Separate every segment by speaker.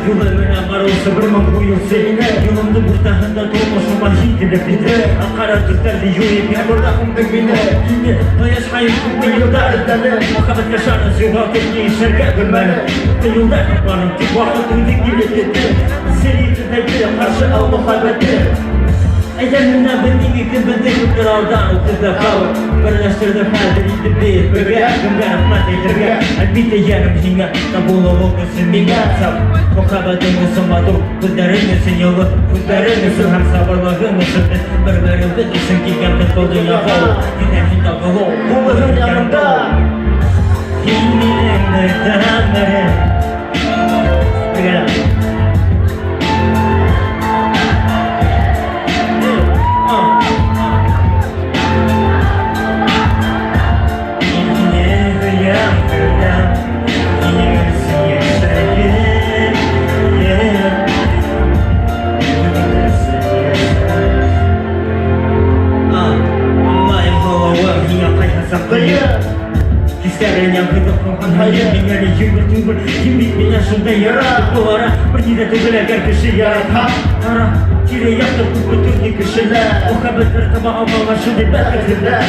Speaker 1: Yollarına varolsa bir man bu yol seninle Yolumda burtahında dolmasın mahiydi de bide Akara tutlardı yuyup yağmurlahım da güne Yine bayaş hayır kutlu yılda erdele Muhabbet yaşarına süvat ettiğin şerge bilmeli Kutlu yılda yapmanın tüm vakıtın dikili dedi Seri tüfekli karşı al muhabbeti Ecelinde bildiğim iklim bildiğim kutlardan Okuzda kavur Birleştirdim haldiriydi bir Böge Gümden ahmet edirge Elbette yerim hinge Tabulu olgusun minge Sab Muhabbetin misin madu Kudların misin yolu Kudların misin hem sabırlığın misin Birbirin bilirsin ki gemlik oldun ya kavur Yine hinda kulu Kulluğun yanımda Himmilim nırdanları Bıgara Kisahnya yang kita pohon hayat dengan jumber-jumber Jimbitnya sudah yara Keluara berdiri tergelegar ke siaran Arah kiri yang terputus di kesalahan Muhabbet tertebak Allah sudah bakal jelas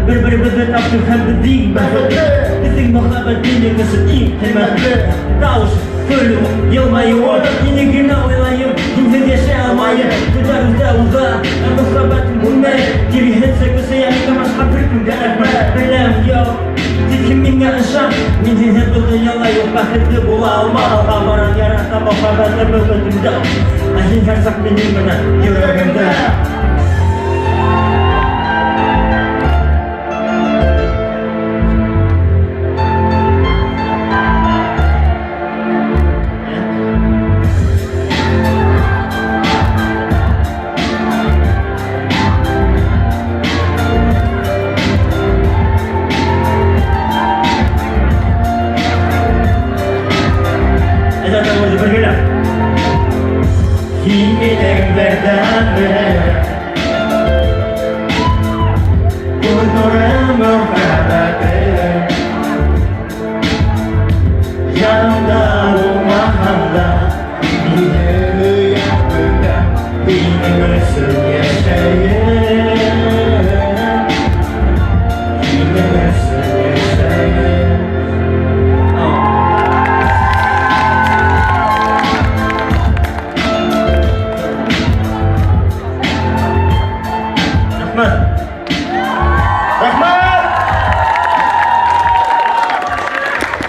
Speaker 1: Berbeda tak Tuhan berding bahaya Keting muhabbet ini kesedih Hemat taus Fölü yılmayı Yine günah olayım Kimse yaşa maya Tudaruz muhabbet bunlar Kiri hetse kusayani kamas habrikum Ga'adma Belam ya Dikimingga ensam Minhin hedulun yalla yok Bahitli bula alma Kamaran yarata muhabbetler Mümkün dümdüm Ahin hersak benim bana Yüreğimde